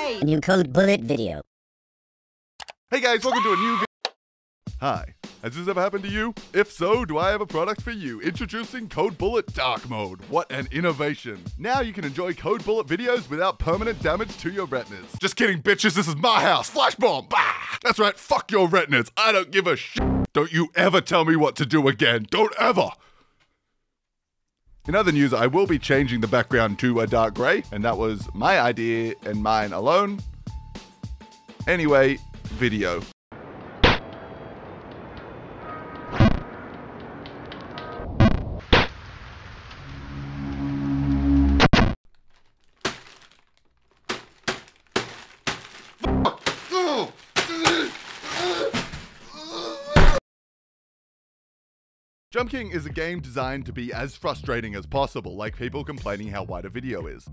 a new Code Bullet video. Hey guys, welcome to a new video. Hi, has this ever happened to you? If so, do I have a product for you? Introducing Code Bullet Dark Mode. What an innovation. Now you can enjoy Code Bullet videos without permanent damage to your retinas. Just kidding, bitches, this is my house. Flash bomb. Bah! That's right, fuck your retinas. I don't give a shit. Don't you ever tell me what to do again. Don't ever. In other news, I will be changing the background to a dark gray, and that was my idea and mine alone. Anyway, video. Jump King is a game designed to be as frustrating as possible, like people complaining how wide a video is.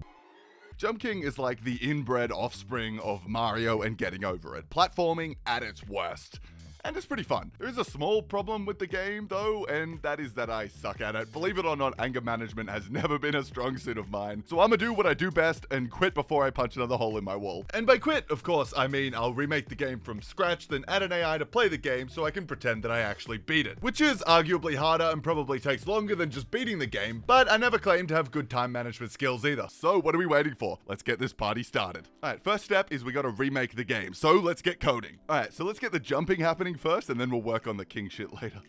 Jump King is like the inbred offspring of Mario and Getting Over It, platforming at its worst. And it's pretty fun. There is a small problem with the game though, and that is that I suck at it. Believe it or not, anger management has never been a strong suit of mine. So I'm gonna do what I do best and quit before I punch another hole in my wall. And by quit, of course, I mean I'll remake the game from scratch, then add an AI to play the game so I can pretend that I actually beat it. Which is arguably harder and probably takes longer than just beating the game, but I never claimed to have good time management skills either. So what are we waiting for? Let's get this party started. Alright, first step is we gotta remake the game. So let's get coding. Alright, so let's get the jumping happening first, and then we'll work on the king shit later.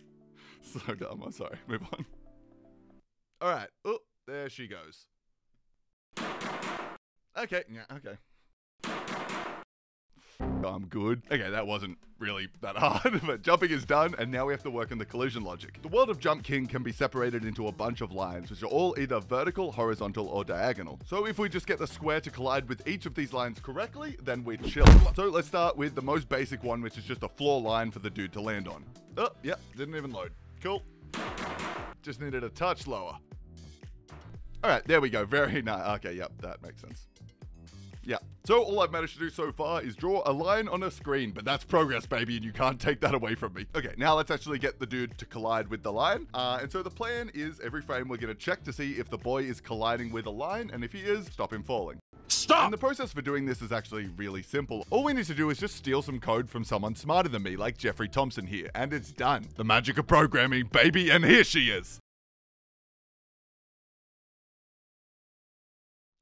So dumb, I'm sorry. Move on. Alright. Oh, there she goes. Okay, yeah, okay. I'm good. Okay, that wasn't really that hard, but jumping is done, and now we have to work on the collision logic. The world of Jump King can be separated into a bunch of lines, which are all either vertical, horizontal, or diagonal. So if we just get the square to collide with each of these lines correctly, then we're chill. So let's start with the most basic one, which is just a floor line for the dude to land on. Oh, yep, didn't even load. Cool. Just needed a touch lower. All right, there we go. Very nice. Okay, yep, that makes sense. Yeah, so all I've managed to do so far is draw a line on a screen, but that's progress, baby, and you can't take that away from me. Okay, now let's actually get the dude to collide with the line. And so the plan is every frame we're gonna check to see if the boy is colliding with a line, and if he is, stop him falling. Stop! And the process for doing this is actually really simple. All we need to do is just steal some code from someone smarter than me, like Jeffrey Thompson here, and it's done. The magic of programming, baby, and here she is.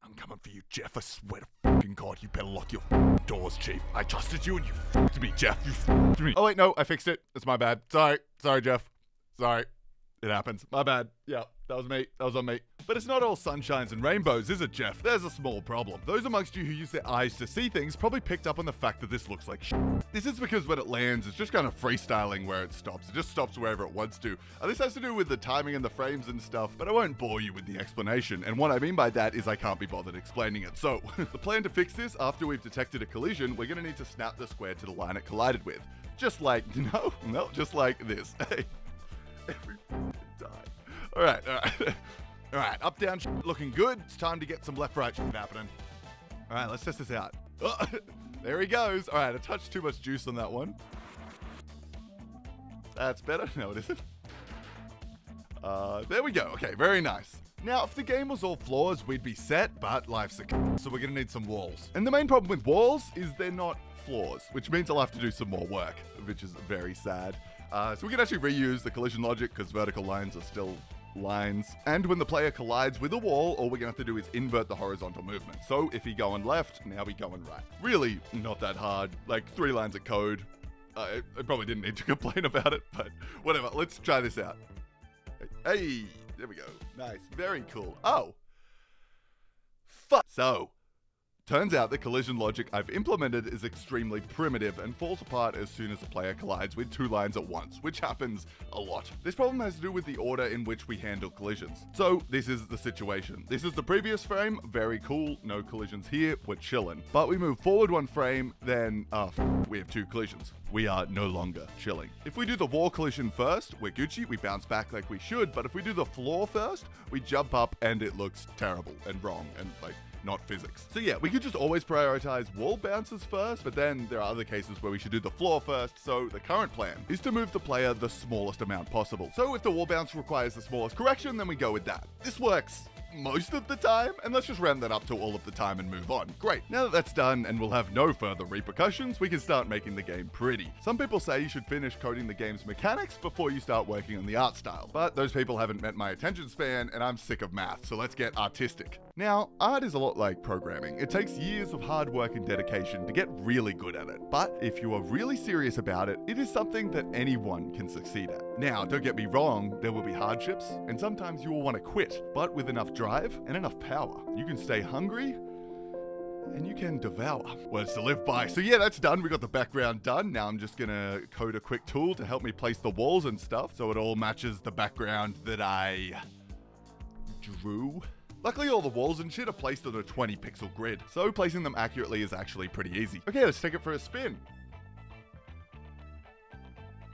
I'm coming for you, Jeff. I swear to fucking God, you better lock your doors, Chief. I trusted you and you f***ed me, Jeff. You f***ed me. Oh, wait, no, I fixed it. It's my bad. Sorry. Sorry, Jeff. Sorry. It happens. My bad. Yeah, that was me. That was on me. But it's not all sunshines and rainbows, is it, Jeff? There's a small problem. Those amongst you who use their eyes to see things probably picked up on the fact that this looks like shit. This is because when it lands, it's just kind of freestyling where it stops. It just stops wherever it wants to. And this has to do with the timing and the frames and stuff, but I won't bore you with the explanation. And what I mean by that is I can't be bothered explaining it. So, the plan to fix this, after we've detected a collision, we're gonna need to snap the square to the line it collided with. Just like, no, just like this. Hey, every time. All right. All right, up, down, looking good. It's time to get some left-right happening. All right, let's test this out. Oh, there he goes. All right, a touch too much juice on that one. That's better. No, it isn't. There we go. Okay, very nice. Now, if the game was all floors, we'd be set, but life's a so we're gonna need some walls. And the main problem with walls is they're not floors, which means I'll have to do some more work, which is very sad. So we can actually reuse the collision logic because vertical lines are still lines. And when the player collides with a wall, all we're gonna have to do is invert the horizontal movement. So if he going left, now we going right. Really not that hard, like 3 lines of code. I probably didn't need to complain about it, but whatever, let's try this out. Hey, there we go. Nice, very cool. Oh, fuck. So, turns out the collision logic I've implemented is extremely primitive and falls apart as soon as the player collides with 2 lines at once, which happens a lot. This problem has to do with the order in which we handle collisions. So this is the situation. This is the previous frame, very cool, no collisions here, we're chilling. But we move forward 1 frame, then we have 2 collisions. We are no longer chilling. If we do the wall collision first, we're Gucci, we bounce back like we should, but if we do the floor first, we jump up and it looks terrible and wrong and like not physics. So yeah, we could just always prioritize wall bounces first, but then there are other cases where we should do the floor first. So the current plan is to move the player the smallest amount possible. So if the wall bounce requires the smallest correction, then we go with that. This works most of the time, and let's just round that up to all of the time and move on. Great, now that that's done and we'll have no further repercussions, we can start making the game pretty. Some people say you should finish coding the game's mechanics before you start working on the art style, but those people haven't met my attention span and I'm sick of math, so let's get artistic. Now, art is a lot like programming. It takes years of hard work and dedication to get really good at it, but if you are really serious about it, it is something that anyone can succeed at. Now, don't get me wrong, there will be hardships, and sometimes you will want to quit, but with enough drive and enough power, you can stay hungry and you can devour. Words to live by. So yeah, that's done. We got the background done. Now I'm just gonna code a quick tool to help me place the walls and stuff so it all matches the background that I drew. Luckily, all the walls and shit are placed on a 20 pixel grid, so placing them accurately is actually pretty easy. Okay, let's take it for a spin.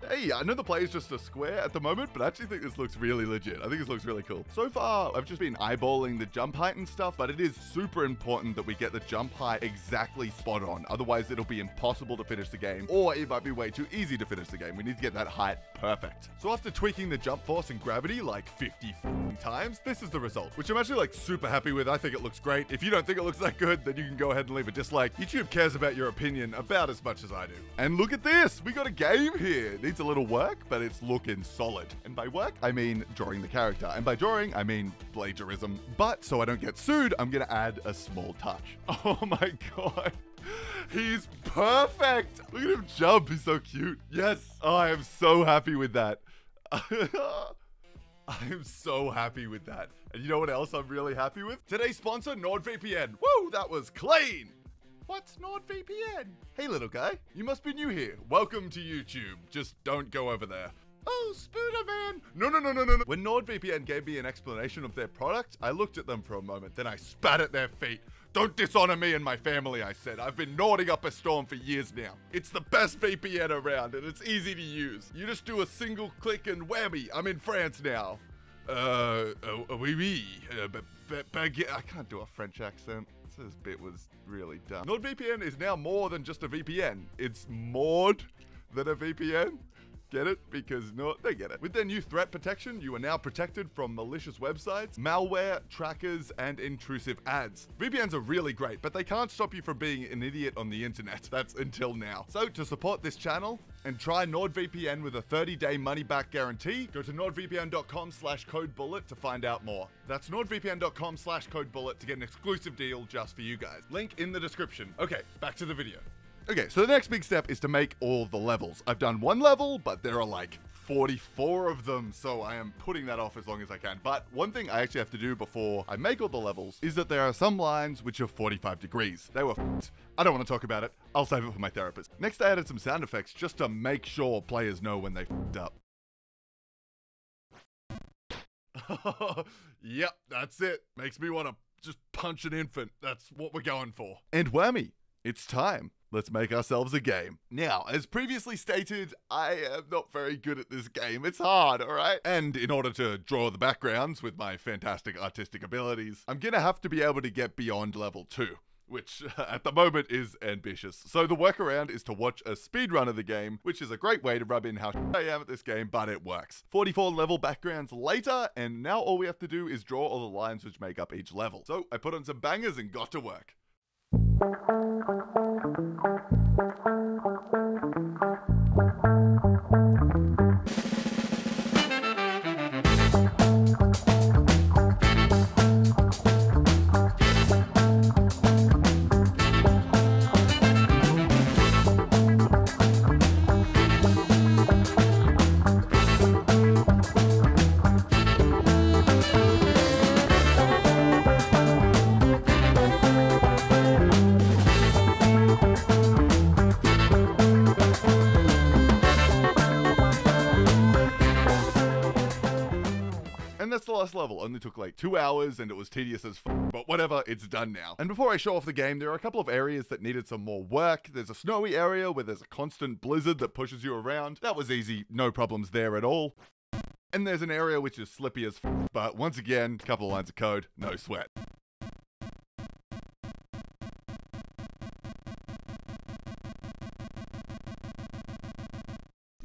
Hey, I know the play is just a square at the moment, but I actually think this looks really legit. I think this looks really cool. So far, I've just been eyeballing the jump height and stuff, but it is super important that we get the jump height exactly spot on. Otherwise, it'll be impossible to finish the game, or it might be way too easy to finish the game. We need to get that height perfect. So after tweaking the jump force and gravity like 50 times, this is the result, which I'm actually like super happy with. I think it looks great. If you don't think it looks that good, then you can go ahead and leave a dislike. YouTube cares about your opinion about as much as I do. And look at this, we got a game here. It needs a little work, but it's looking solid. And by work, I mean drawing the character. And by drawing, I mean plagiarism. But so I don't get sued, I'm gonna add a small touch. Oh my God. He's perfect. Look at him jump. He's so cute. Yes. Oh, I am so happy with that. I am so happy with that. And you know what else I'm really happy with? Today's sponsor, NordVPN. Woo, that was clean. What's NordVPN? Hey, little guy, you must be new here. Welcome to YouTube. Just don't go over there. Oh, Spooderman. No. When NordVPN gave me an explanation of their product, I looked at them for a moment, then I spat at their feet. Don't dishonor me and my family, I said. I've been Nording up a storm for years now. It's the best VPN around, and it's easy to use. You just do a single click and whammy, I'm in France now. Oui. I can't do a French accent. This bit was really dumb. NordVPN is now more than just a VPN. It's more than a VPN. Get it? Because they get it. With their new threat protection, you are now protected from malicious websites, malware, trackers, and intrusive ads. VPNs are really great, but they can't stop you from being an idiot on the internet. That's until now. So to support this channel and try NordVPN with a 30-day money-back guarantee, go to nordvpn.com/codebullet to find out more. That's nordvpn.com/codebullet to get an exclusive deal just for you guys. Link in the description. Okay, back to the video. Okay, so the next big step is to make all the levels. I've done one level, but there are like 44 of them, so I am putting that off as long as I can. But one thing I actually have to do before I make all the levels is that there are some lines which are 45 degrees. They were f***ed. I don't want to talk about it. I'll save it for my therapist. Next, I added some sound effects just to make sure players know when they f***ed up. Yep, that's it. Makes me want to just punch an infant. That's what we're going for. And whammy, it's time. Let's make ourselves a game. Now, as previously stated, I am not very good at this game. It's hard, all right? And in order to draw the backgrounds with my fantastic artistic abilities, I'm gonna have to be able to get beyond level 2, which at the moment is ambitious. So the workaround is to watch a speedrun of the game, which is a great way to rub in how I am at this game, but it works. 44 level backgrounds later, and now all we have to do is draw all the lines which make up each level. So I put on some bangers and got to work. And that's the last level. Only took like 2 hours and it was tedious as f***, but whatever, it's done now. And before I show off the game, there are a couple of areas that needed some more work. There's a snowy area where there's a constant blizzard that pushes you around. That was easy, no problems there at all. And there's an area which is slippy as f***, but once again, a couple of lines of code, no sweat.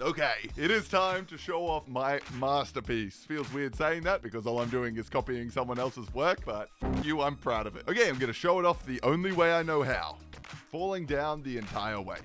Okay, it is time to show off my masterpiece. Feels weird saying that because all I'm doing is copying someone else's work, but f you, I'm proud of it. Okay, I'm gonna show it off the only way I know how. Falling down the entire way.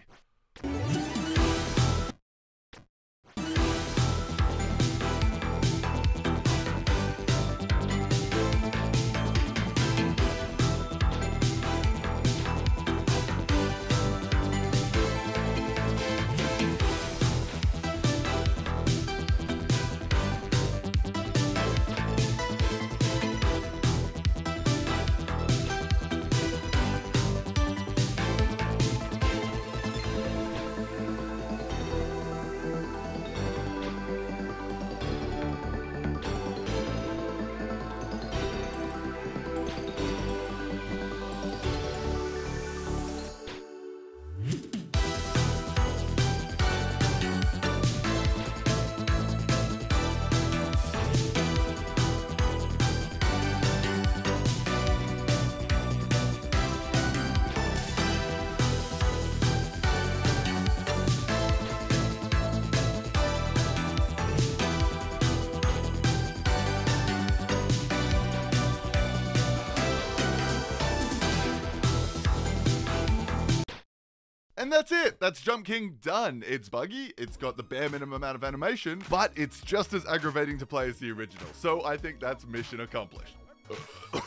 And that's it. That's Jump King done. It's buggy, it's got the bare minimum amount of animation, but it's just as aggravating to play as the original. So I think that's mission accomplished. All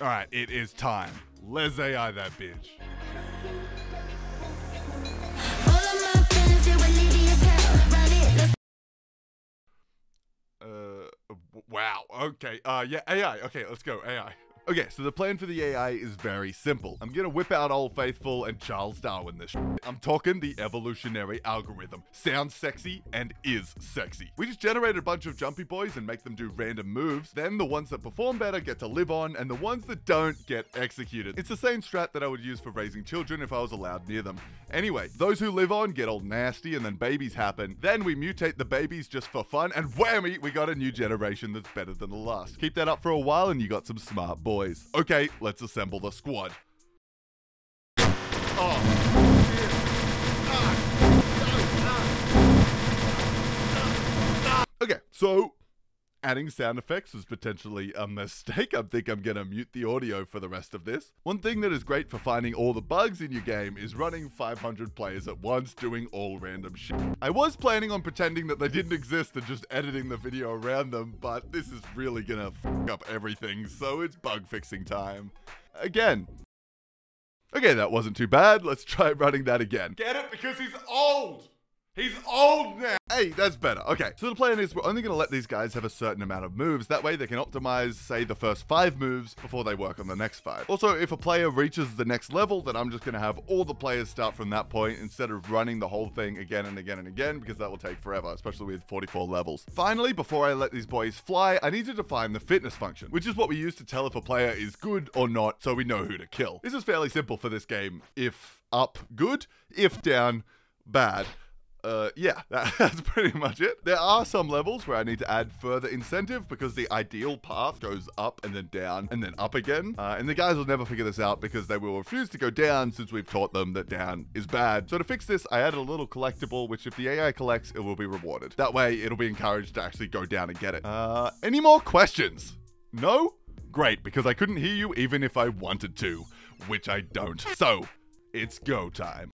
right, it is time. Let's AI that bitch. Wow. Okay. Yeah, AI. Okay, let's go. AI. Okay, so the plan for the AI is very simple. I'm gonna whip out Old Faithful and Charles Darwin this shit. I'm talking the evolutionary algorithm. Sounds sexy and is sexy. We just generate a bunch of jumpy boys and make them do random moves. Then the ones that perform better get to live on, and the ones that don't get executed. It's the same strat that I would use for raising children if I was allowed near them. Anyway, those who live on get all nasty and then babies happen. Then we mutate the babies just for fun, and whammy, we got a new generation that's better than the last. Keep that up for a while and you got some smart boys. Okay, let's assemble the squad. Oh, okay, so adding sound effects was potentially a mistake. I think I'm gonna mute the audio for the rest of this. One thing that is great for finding all the bugs in your game is running 500 players at once doing all random shit. I was planning on pretending that they didn't exist and just editing the video around them, but this is really gonna f up everything, so it's bug fixing time. Again. Okay, that wasn't too bad. Let's try running that again. Get it? Because he's old! He's old now! Hey, that's better. Okay, so the plan is we're only going to let these guys have a certain amount of moves. That way they can optimize, say, the first 5 moves before they work on the next 5. Also, if a player reaches the next level, then I'm just going to have all the players start from that point instead of running the whole thing again and again and again, because that will take forever, especially with 44 levels. Finally, before I let these boys fly, I need to define the fitness function, which is what we use to tell if a player is good or not, so we know who to kill. This is fairly simple for this game. If up, good. If down, bad. Yeah, that's pretty much it. There are some levels where I need to add further incentive because the ideal path goes up and then down and then up again. And the guys will never figure this out because they will refuse to go down since we've taught them that down is bad. So to fix this, I added a little collectible, which if the AI collects, it will be rewarded. That way, it'll be encouraged to actually go down and get it. Any more questions? No? Great, because I couldn't hear you even if I wanted to, which I don't. So, it's go time.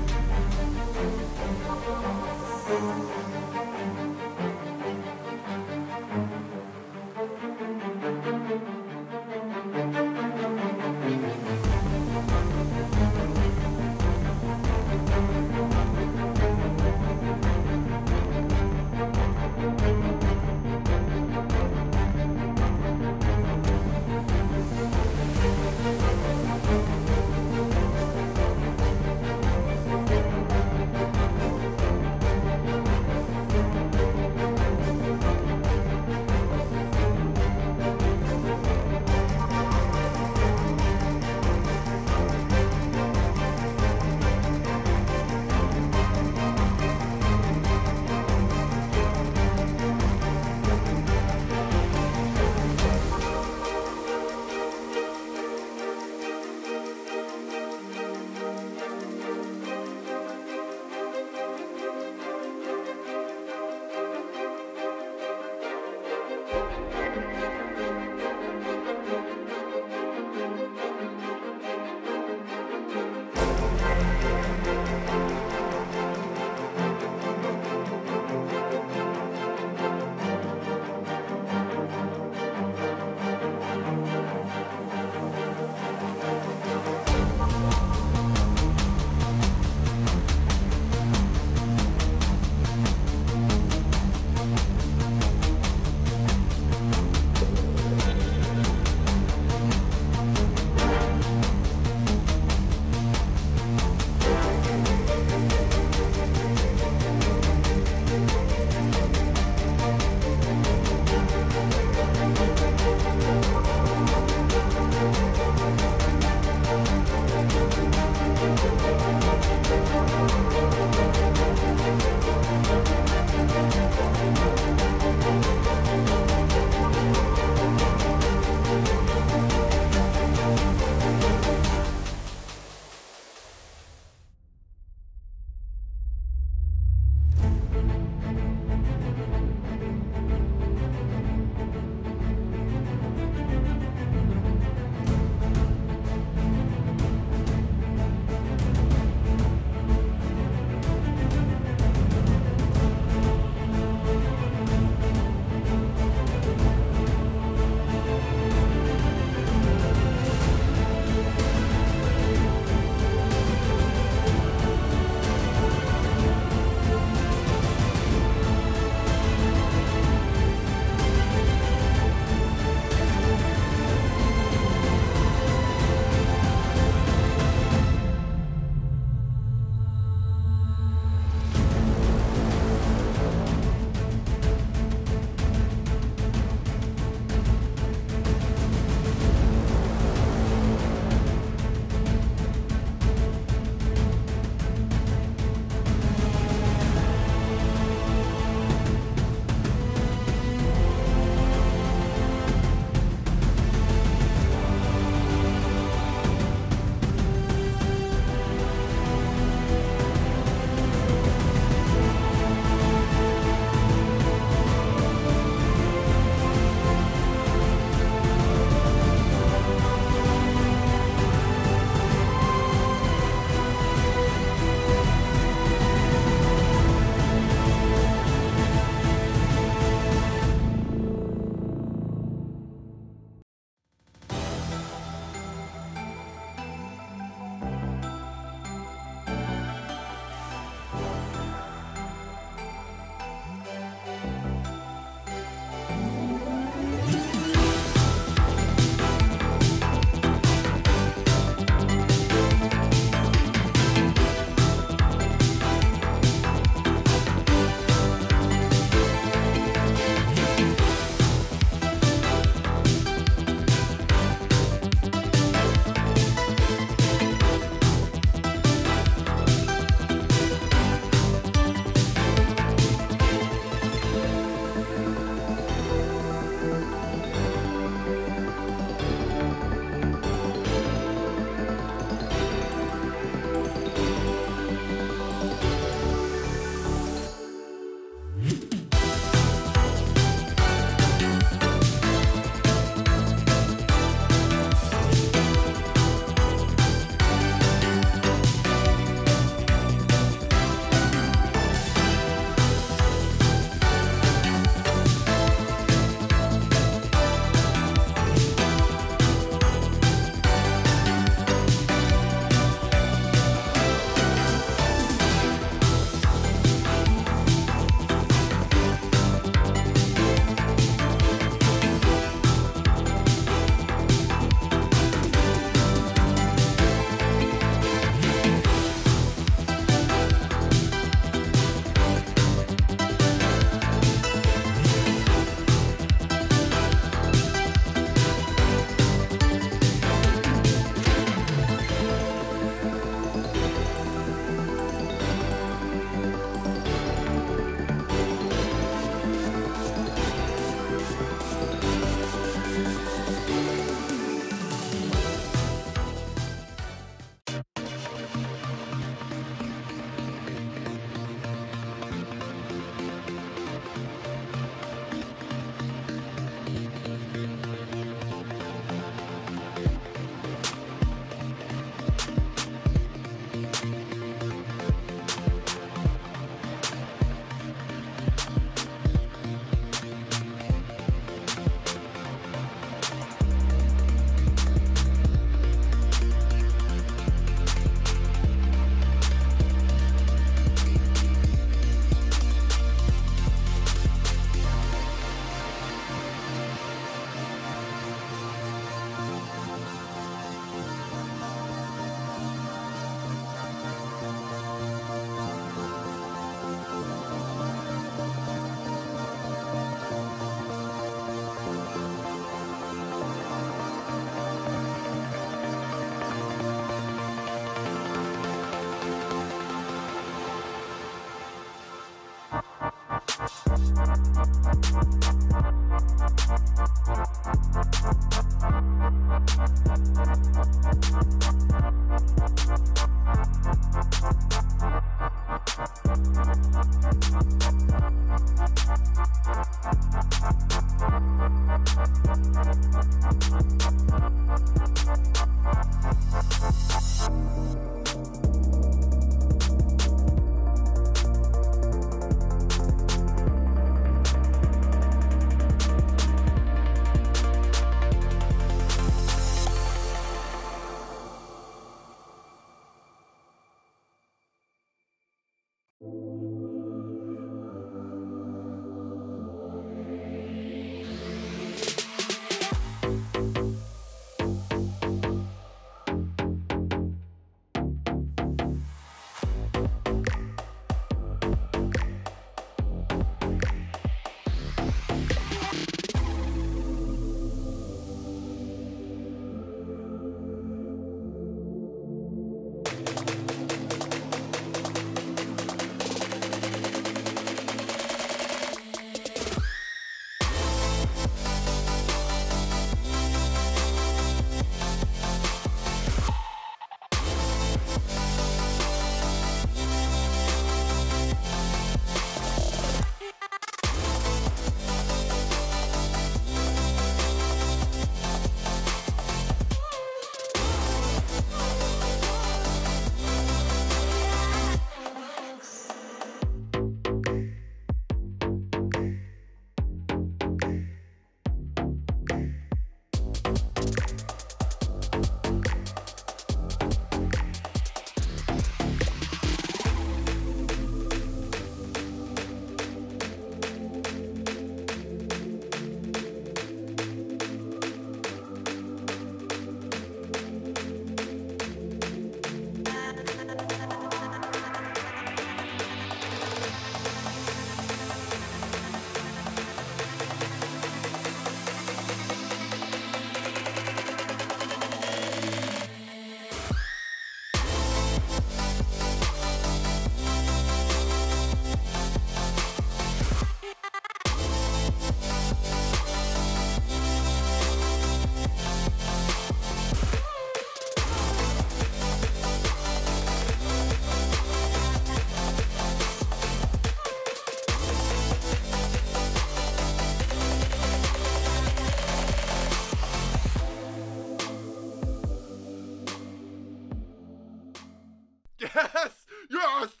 Yes! Yes!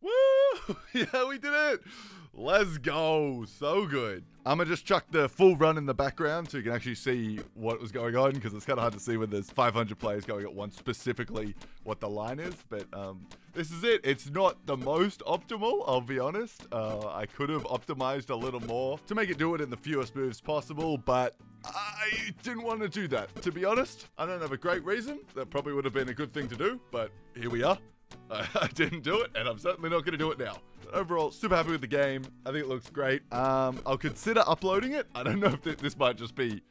Woo! Yeah, we did it! Let's go. So good. I'm going to just chuck the full run in the background so you can actually see what was going on, because it's kind of hard to see when there's 500 players going at once specifically what the line is. But this is it. It's not the most optimal, I'll be honest. I could have optimized a little more to make it do it in the fewest moves possible, but I didn't want to do that. To be honest, I don't have a great reason. That probably would have been a good thing to do, but here we are. I didn't do it, and I'm certainly not going to do it now. Overall, super happy with the game. I think it looks great. I'll consider uploading it. I don't know if this might just be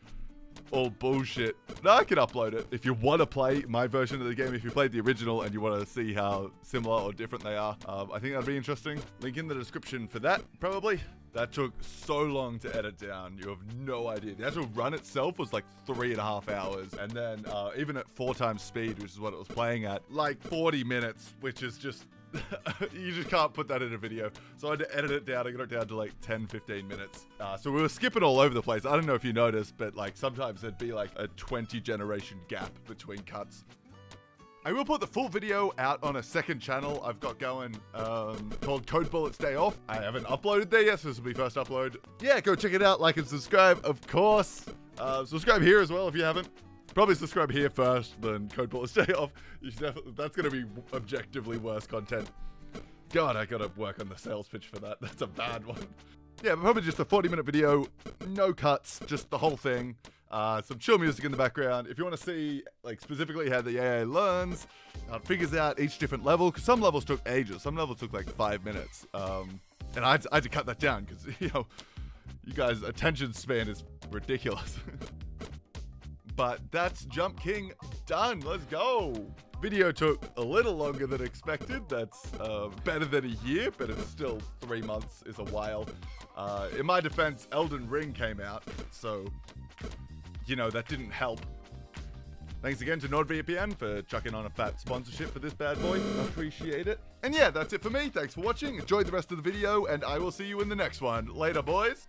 all bullshit. No, I can upload it. If you want to play my version of the game, if you played the original and you want to see how similar or different they are, I think that'd be interesting. Link in the description for that, probably. That took so long to edit down. You have no idea. The actual run itself was like 3.5 hours. And then even at 4 times speed, which is what it was playing at, like 40 minutes, which is just... you just can't put that in a video. So I had to edit it down. I got it down to like 10, 15 minutes. So we were skipping all over the place. I don't know if you noticed, but like sometimes there'd be like a 20 generation gap between cuts. I will put the full video out on a second channel I've got going called Code Bullets Day Off. I haven't uploaded there yet, so this will be first upload. Yeah, go check it out, like and subscribe, of course. Subscribe here as well if you haven't. Probably subscribe here first, then Code Bullets Day Off. You should definitely, that's going to be objectively worse content. God, I got to work on the sales pitch for that. That's a bad one. Yeah, but probably just a 40-minute video, no cuts, just the whole thing. Some chill music in the background. If you want to see, like, specifically how the AI learns, figures out each different level, because some levels took ages. Some levels took like 5 minutes. And I had to cut that down because, you know, you guys' attention span is ridiculous. But that's Jump King done. Let's go. Video took a little longer than expected. That's better than a year, but it's still 3 months is a while. In my defense, Elden Ring came out, so, you know, that didn't help. Thanks again to NordVPN for chucking on a fat sponsorship for this bad boy. Appreciate it. And yeah, that's it for me. Thanks for watching. Enjoy the rest of the video, and I will see you in the next one. Later, boys.